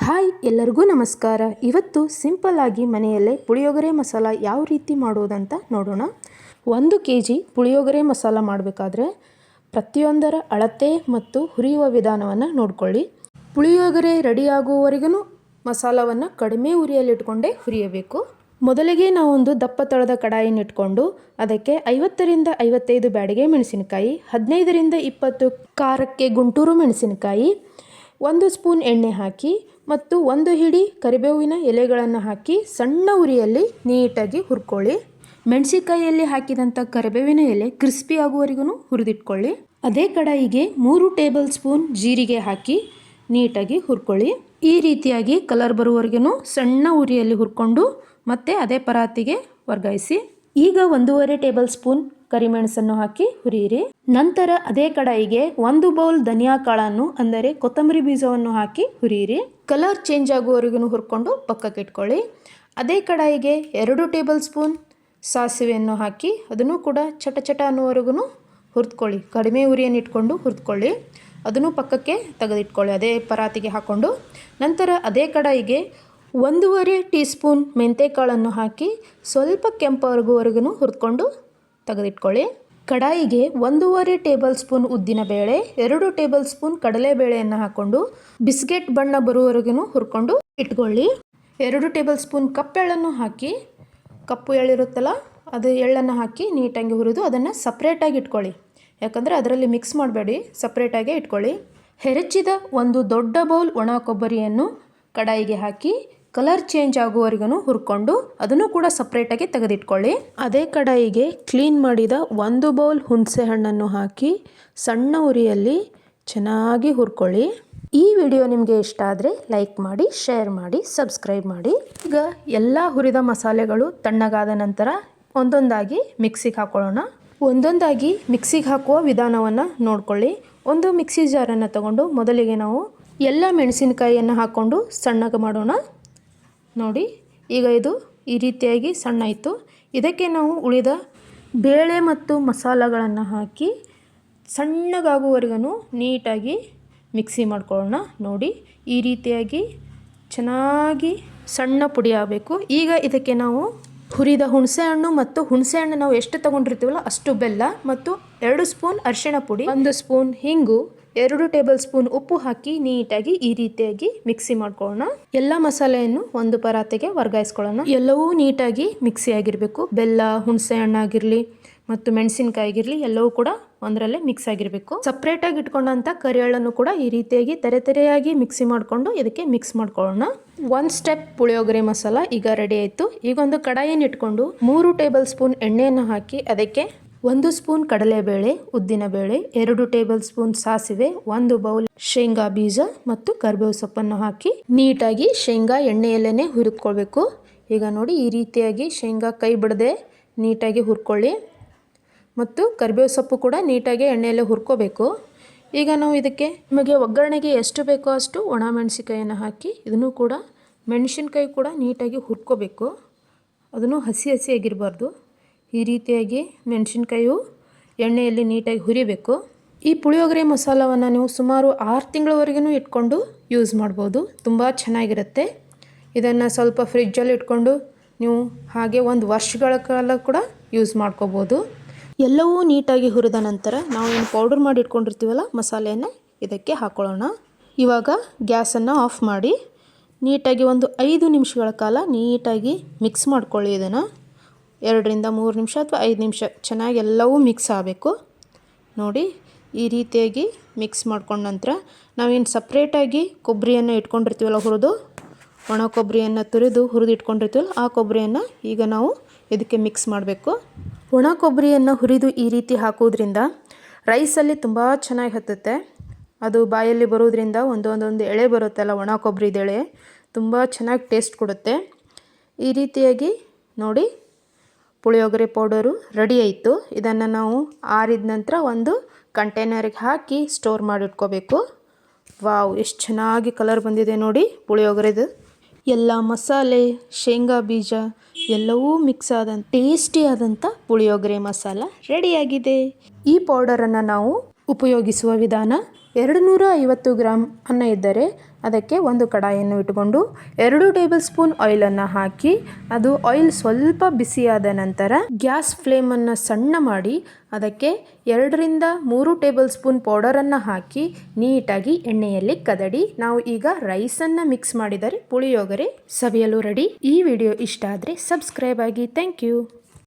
Hi ಎಲ್ಲರಿಗೂ ನಮಸ್ಕಾರ. ಇವತ್ತು ಸಿಂಪಲ್ ಆಗಿ ಮನೆಯಲ್ಲೇ ಪುಳಿಯೋಗರೆ ಮಸಾಲ ಯಾವ ರೀತಿ ಮಾಡೋದಂತ ನೋಡೋಣ. 1 kg ಪುಳಿಯೋಗರೆ ಮಸಾಲ ಮಾಡಬೇಕಾದ್ರೆ ಪ್ರತಿಯೊಂದರ ಅಳತೆ ಮತ್ತು ಹುರಿಯುವ ವಿಧಾನವನ್ನು ನೋಡ್ಕೊಳ್ಳಿ. ಪುಳಿಯೋಗರೆ ರೆಡಿಯಾಗುವವರೆಗೂ ಮಸಾಲವನ್ನು ಕಡಿಮೆ ಉರಿಯಲ್ಲಿಟ್ಕೊಂಡೇ ಹುರಿಯಬೇಕು. ಮೊದಲಿಗೆ ನಾವೊಂದು ದಪ್ಪ ತಳದ ಕಡಾಯಿನ ಇಟ್ಕೊಂಡು ಅದಕ್ಕೆ 50 ರಿಂದ 55 ಬ್ಯಾಡಿಗೆ ಮೆಣಸಿನಕಾಯಿ, 15 ರಿಂದ 20 ಖಾರಕ್ಕೆ ಗುಂಟೂರು ಮೆಣಸಿನಕಾಯಿ, 1 ಸ್ಪೂನ್ ಎಣ್ಣೆ ಹಾಕಿ ಮತ್ತು 1 ಹಿಡಿ ಕರಿಬೇವಿನ ಎಲೆಗಳನ್ನು ಹಾಕಿ ಸಣ್ಣ ಉರಿಯಲ್ಲಿ ನೀಟಾಗಿ ಹುರ್ಕೊಳ್ಳಿ. ಮೆಣಸಿನಕಾಯಿಯಲ್ಲಿ ಹಾಕಿದಂಥ ಕರಿಬೇವಿನ ಎಲೆ ಕ್ರಿಸ್ಪಿ ಆಗುವವರೆಗೂ ಹುರಿದಿಟ್ಕೊಳ್ಳಿ. ಅದೇ ಕಡಾಯಿಗೆ 3 ಟೇಬಲ್ ಸ್ಪೂನ್ ಜೀರಿಗೆ ಹಾಕಿ ನೀಟಾಗಿ ಹುರ್ಕೊಳ್ಳಿ. ಈ ರೀತಿಯಾಗಿ ಕಲರ್ ಬರುವವರೆಗೂ ಸಣ್ಣ ಉರಿಯಲ್ಲಿ ಹುರ್ಕೊಂಡು ಮತ್ತೆ ಅದೇ ಪರಾತಿಗೆ ವರ್ಗಾಯಿಸಿ. ಈಗ 1.5 ಟೇಬಲ್ ಸ್ಪೂನ್ ಕರಿಮೆಣಸನ್ನು ಹಾಕಿ ಹುರಿಯಿರಿ. ನಂತರ ಅದೇ ಕಡಾಯಿಗೆ 1 ಬೌಲ್ ಧನಿಯಾ ಕಾಳನ್ನು ಅಂದರೆ ಕೊತ್ತಂಬರಿ ಬೀಜವನ್ನು ಹಾಕಿ ಹುರಿಯಿರಿ. ಕಲರ್ ಚೇಂಜ್ ಆಗುವವರೆಗೂ ಹುರ್ಕೊಂಡು ಪಕ್ಕಕ್ಕೆ ಇಟ್ಕೊಳ್ಳಿ. ಅದೇ ಕಡಾಯಿಗೆ 2 ಟೇಬಲ್ ಸ್ಪೂನ್ ಸಾಸಿವೆಯನ್ನು ಹಾಕಿ ಅದನ್ನು ಕೂಡ ಚಟ ಚಟ ಅನ್ನುವವರೆಗೂ ಹುರಿದುಕೊಳ್ಳಿ. ಕಡಿಮೆ ಉರಿಯನ್ನು ಇಟ್ಕೊಂಡು ಹುರಿದುಕೊಳ್ಳಿ. ಅದನ್ನು ಪಕ್ಕಕ್ಕೆ ತೆಗೆದಿಟ್ಕೊಳ್ಳಿ ಅದೇ ಪರಾತಿಗೆ ಹಾಕ್ಕೊಂಡು. ನಂತರ ಅದೇ ಕಡಾಯಿಗೆ 1.5 ಟೀ ಸ್ಪೂನ್ ಮೆಂತೆಕಾಳನ್ನು ಹಾಕಿ ಸ್ವಲ್ಪ ಕೆಂಪಾಗುವವರೆಗೂ ಹುರಿದುಕೊಂಡು ತೆಗೆದಿಟ್ಕೊಳ್ಳಿ. ಕಡಾಯಿಗೆ 1.5 ಟೇಬಲ್ ಸ್ಪೂನ್ ಉದ್ದಿನಬೇಳೆ, 2 ಟೇಬಲ್ ಸ್ಪೂನ್ ಕಡಲೆಬೇಳೆಯನ್ನು ಹಾಕ್ಕೊಂಡು ಬಿಸ್ಕೆಟ್ ಬಣ್ಣ ಬರುವವರೆಗೂ ಹುರ್ಕೊಂಡು ಇಟ್ಕೊಳ್ಳಿ. 2 ಟೇಬಲ್ ಸ್ಪೂನ್ ಕಪ್ಪೆಳ್ಳನ್ನು ಹಾಕಿ, ಕಪ್ಪು ಎಳ್ಳಿರುತ್ತಲ್ಲ ಅದು ಎಳ್ಳನ್ನು ಹಾಕಿ ನೀಟಾಗಿ ಹುರಿದು ಅದನ್ನು ಸಪ್ರೇಟಾಗಿ ಇಟ್ಕೊಳ್ಳಿ. ಯಾಕಂದರೆ ಅದರಲ್ಲಿ ಮಿಕ್ಸ್ ಮಾಡಬೇಡಿ, ಸಪ್ರೇಟಾಗಿ ಇಟ್ಕೊಳ್ಳಿ. ಹೆರಚಿದ 1 ದೊಡ್ಡ ಬೌಲ್ ಒಣ ಕೊಬ್ಬರಿಯನ್ನು ಕಡಾಯಿಗೆ ಹಾಕಿ ಕಲರ್ ಚೇಂಜ್ ಆಗುವವರೆಗೂ ಹುರ್ಕೊಂಡು ಅದನ್ನು ಕೂಡ ಸಪ್ರೇಟಾಗಿ ತೆಗೆದಿಟ್ಕೊಳ್ಳಿ. ಅದೇ ಕಡಾಯಿಗೆ ಕ್ಲೀನ್ ಮಾಡಿದ 1 ಬೌಲ್ ಹುಣಸೆ ಹಣ್ಣನ್ನು ಹಾಕಿ ಸಣ್ಣ ಉರಿಯಲ್ಲಿ ಚೆನ್ನಾಗಿ ಹುರ್ಕೊಳ್ಳಿ. ಈ ವಿಡಿಯೋ ನಿಮಗೆ ಇಷ್ಟ ಆದರೆ ಲೈಕ್ ಮಾಡಿ, ಶೇರ್ ಮಾಡಿ, ಸಬ್ಸ್ಕ್ರೈಬ್ ಮಾಡಿ. ಈಗ ಎಲ್ಲ ಹುರಿದ ಮಸಾಲೆಗಳು ತಣ್ಣಗಾದ ನಂತರ ಒಂದೊಂದಾಗಿ ಮಿಕ್ಸಿಗೆ ಹಾಕೊಳ್ಳೋಣ. ಒಂದೊಂದಾಗಿ ಮಿಕ್ಸಿಗೆ ಹಾಕುವ ವಿಧಾನವನ್ನು ನೋಡ್ಕೊಳ್ಳಿ. ಒಂದು ಮಿಕ್ಸಿ ಜಾರನ್ನು ತಗೊಂಡು ಮೊದಲಿಗೆ ನಾವು ಎಲ್ಲ ಮೆಣಸಿನಕಾಯಿಯನ್ನು ಹಾಕ್ಕೊಂಡು ಸಣ್ಣಗೆ ಮಾಡೋಣ. ನೋಡಿ, ಈಗ ಇದು ಈ ರೀತಿಯಾಗಿ ಸಣ್ಣ ಆಯಿತು. ಇದಕ್ಕೆ ನಾವು ಉಳಿದ ಬೇಳೆ ಮತ್ತು ಮಸಾಲೆಗಳನ್ನು ಹಾಕಿ ಸಣ್ಣಗಾಗುವವರೆಗೂ ನೀಟಾಗಿ ಮಿಕ್ಸಿ ಮಾಡ್ಕೊಳ್ಳೋಣ. ನೋಡಿ, ಈ ರೀತಿಯಾಗಿ ಚೆನ್ನಾಗಿ ಸಣ್ಣ ಪುಡಿ ಆಗಬೇಕು. ಈಗ ಇದಕ್ಕೆ ನಾವು ಹುರಿದ ಹುಣಸೆಹಣ್ಣು ಮತ್ತು ಹುಣಸೆಹಣ್ಣು ನಾವು ಎಷ್ಟು ತೊಗೊಂಡಿರ್ತೀವಲ್ಲ ಅಷ್ಟು ಬೆಲ್ಲ ಮತ್ತು 2 ಸ್ಪೂನ್ ಅರಿಶಿಣ ಪುಡಿ, 1 ಸ್ಪೂನ್ ಹಿಂಗು, 2 ಟೇಬಲ್ ಸ್ಪೂನ್ ಉಪ್ಪು ಹಾಕಿ ನೀಟಾಗಿ ಈ ರೀತಿಯಾಗಿ ಮಿಕ್ಸಿ ಮಾಡ್ಕೊಳ್ಳೋಣ. ಎಲ್ಲ ಮಸಾಲೆಯನ್ನು ಒಂದು ಪರಾತಿಗೆ ವರ್ಗಾಯಿಸ್ಕೊಳ್ಳೋಣ. ಎಲ್ಲವೂ ನೀಟಾಗಿ ಮಿಕ್ಸಿ ಆಗಿರಬೇಕು. ಬೆಲ್ಲ, ಹುಣಸೆ ಹಣ್ಣಾಗಿರಲಿ ಮತ್ತು ಮೆಣಸಿನಕಾಯಿ ಆಗಿರಲಿ ಎಲ್ಲವೂ ಕೂಡ ಒಂದರಲ್ಲೇ ಮಿಕ್ಸ್ ಆಗಿರಬೇಕು. ಸಪ್ರೇಟಾಗಿ ಇಟ್ಕೊಂಡಂಥ ಕರಿಯಳ್ಳನ್ನು ಕೂಡ ಈ ರೀತಿಯಾಗಿ ತೆರೆಯಾಗಿ ಮಿಕ್ಸಿ ಮಾಡಿಕೊಂಡು ಇದಕ್ಕೆ ಮಿಕ್ಸ್ ಮಾಡ್ಕೊಳ್ಳೋಣ. 1 ಸ್ಟೆಪ್ ಪುಳಿಯೋಗರೆ ಮಸಾಲ ಈಗ ರೆಡಿ ಆಯಿತು. ಈಗ ಒಂದು ಕಡಾಯಿಯನ್ನು ಇಟ್ಕೊಂಡು 3 ಟೇಬಲ್ ಸ್ಪೂನ್ ಎಣ್ಣೆಯನ್ನು ಹಾಕಿ ಅದಕ್ಕೆ 1 ಸ್ಪೂನ್ ಕಡಲೆಬೇಳೆ, ಉದ್ದಿನಬೇಳೆ, 2 ಟೇಬಲ್ ಸ್ಪೂನ್ ಸಾಸಿವೆ, 1 ಬೌಲ್ ಶೇಂಗಾ ಬೀಜ ಮತ್ತು ಕರಿಬೇವು ಸೊಪ್ಪನ್ನು ಹಾಕಿ ನೀಟಾಗಿ ಶೇಂಗಾ ಎಣ್ಣೆಯಲ್ಲೇ ಹುರಿದುಕೊಳ್ಬೇಕು. ಈಗ ನೋಡಿ, ಈ ರೀತಿಯಾಗಿ ಶೇಂಗಾ ಕೈ ಬಿಡದೆ ನೀಟಾಗಿ ಹುರ್ಕೊಳ್ಳಿ ಮತ್ತು ಕರಿಬೇವು ಸೊಪ್ಪು ಕೂಡ ನೀಟಾಗಿ ಎಣ್ಣೆಯಲ್ಲೇ ಹುರ್ಕೋಬೇಕು. ಈಗ ನಾವು ಇದಕ್ಕೆ ನಿಮಗೆ ಒಗ್ಗರಣೆಗೆ ಎಷ್ಟು ಬೇಕೋ ಅಷ್ಟು ಒಣ ಮೆಣಸಿನಕಾಯಿಯನ್ನು ಹಾಕಿ ಇದನ್ನು ಕೂಡ ಮೆಣಸಿನಕಾಯಿ ಕೂಡ ನೀಟಾಗಿ ಹುರ್ಕೋಬೇಕು. ಅದನ್ನು ಹಸಿಯಾಗಿರಬಾರ್ದು. ಈ ರೀತಿಯಾಗಿ ಮೆಣಸಿನಕಾಯಿಯು ಎಣ್ಣೆಯಲ್ಲಿ ನೀಟಾಗಿ ಹುರಿಬೇಕು. ಈ ಪುಳಿಯೋಗರೆ ಮಸಾಲವನ್ನು ನೀವು ಸುಮಾರು 6 ತಿಂಗಳವರೆಗೂ ಇಟ್ಕೊಂಡು ಯೂಸ್ ಮಾಡ್ಬೋದು. ತುಂಬ ಚೆನ್ನಾಗಿರುತ್ತೆ. ಇದನ್ನು ಸ್ವಲ್ಪ ಫ್ರಿಜ್ಜಲ್ಲಿ ಇಟ್ಕೊಂಡು ನೀವು ಹಾಗೆ 1 ವರ್ಷಗಳ ಕಾಲ ಕೂಡ ಯೂಸ್ ಮಾಡ್ಕೋಬೋದು. ಎಲ್ಲವೂ ನೀಟಾಗಿ ಹುರಿದ ನಂತರ ನಾವು ಏನು ಪೌಡರ್ ಮಾಡಿ ಇಟ್ಕೊಂಡಿರ್ತೀವಲ್ಲ ಮಸಾಲೆಯನ್ನು ಇದಕ್ಕೆ ಹಾಕ್ಕೊಳ್ಳೋಣ. ಇವಾಗ ಗ್ಯಾಸನ್ನು ಆಫ್ ಮಾಡಿ ನೀಟಾಗಿ ಒಂದು 5 ನಿಮಿಷಗಳ ಕಾಲ ನೀಟಾಗಿ ಮಿಕ್ಸ್ ಮಾಡ್ಕೊಳ್ಳಿ. ಇದನ್ನು 2 ರಿಂದ 3 ನಿಮಿಷ ಅಥವಾ 5 ನಿಮಿಷ ಚೆನ್ನಾಗಿ ಎಲ್ಲವೂ ಮಿಕ್ಸ್ ಆಗಬೇಕು. ನೋಡಿ, ಈ ರೀತಿಯಾಗಿ ಮಿಕ್ಸ್ ಮಾಡ್ಕೊಂಡ ನಂತರ ನಾವೇನು ಸಪ್ರೇಟಾಗಿ ಕೊಬ್ಬರಿಯನ್ನು ಇಟ್ಕೊಂಡಿರ್ತೀವಲ್ಲ ಹುರಿದು, ಒಣ ಕೊಬ್ಬರಿಯನ್ನು ತುರಿದು ಹುರಿದು ಇಟ್ಕೊಂಡಿರ್ತೀವಲ್ಲ ಆ ಕೊಬ್ಬರಿಯನ್ನು ಈಗ ನಾವು ಇದಕ್ಕೆ ಮಿಕ್ಸ್ ಮಾಡಬೇಕು. ಒಣ ಕೊಬ್ಬರಿಯನ್ನು ಹುರಿದು ಈ ರೀತಿ ಹಾಕೋದ್ರಿಂದ ರೈಸಲ್ಲಿ ತುಂಬ ಚೆನ್ನಾಗಿ ಹತ್ತುತ್ತೆ. ಅದು ಬಾಯಲ್ಲಿ ಬರೋದ್ರಿಂದ ಒಂದೊಂದು ಎಳೆ ಬರುತ್ತಲ್ಲ ಒಣ ಕೊಬ್ಬರಿದ ಎಳೆ, ತುಂಬ ಚೆನ್ನಾಗಿ ಟೇಸ್ಟ್ ಕೊಡುತ್ತೆ. ಈ ರೀತಿಯಾಗಿ ನೋಡಿ, ಪುಳಿಯೋಗರೆ ಪೌಡರು ರೆಡಿ ಆಯಿತು. ಇದನ್ನು ನಾವು ಆರಿದ ನಂತರ ಒಂದು ಕಂಟೈನರಿಗೆ ಹಾಕಿ ಸ್ಟೋರ್ ಮಾಡಿಟ್ಕೋಬೇಕು. ವಾವ್, ಎಷ್ಟು ಚೆನ್ನಾಗಿ ಕಲರ್ ಬಂದಿದೆ ನೋಡಿ ಪುಳಿಯೋಗರೆದು. ಎಲ್ಲ ಮಸಾಲೆ, ಶೇಂಗಾ ಬೀಜ ಎಲ್ಲವೂ ಮಿಕ್ಸ್ ಆದಂಥ ಟೇಸ್ಟಿಯಾದಂಥ ಪುಳಿಯೋಗರೆ ಮಸಾಲ ರೆಡಿಯಾಗಿದೆ. ಈ ಪೌಡರನ್ನು ನಾವು ಉಪಯೋಗಿಸುವ ವಿಧಾನ: 250 ಗ್ರಾಮ್ ಅನ್ನ ಇದ್ದರೆ ಅದಕ್ಕೆ ಒಂದು ಕಡಾಯಿಯನ್ನು ಇಟ್ಟುಕೊಂಡು 2 ಟೇಬಲ್ ಸ್ಪೂನ್ ಆಯಿಲನ್ನು ಹಾಕಿ ಅದು ಆಯಿಲ್ ಸ್ವಲ್ಪ ಬಿಸಿಯಾದ ನಂತರ ಗ್ಯಾಸ್ ಫ್ಲೇಮನ್ನು ಸಣ್ಣ ಮಾಡಿ ಅದಕ್ಕೆ 2-3 ಟೇಬಲ್ ಸ್ಪೂನ್ ಪೌಡರನ್ನು ಹಾಕಿ ನೀಟಾಗಿ ಎಣ್ಣೆಯಲ್ಲಿ ಕದಡಿ. ನಾವು ಈಗ ರೈಸನ್ನು ಮಿಕ್ಸ್ ಮಾಡಿದರೆ ಪುಳಿಯೋಗರೆ ಸವಿಯಲು ರೆಡಿ. ಈ ವಿಡಿಯೋ ಇಷ್ಟ ಆದರೆ ಸಬ್ಸ್ಕ್ರೈಬ್ ಆಗಿ. Thank you.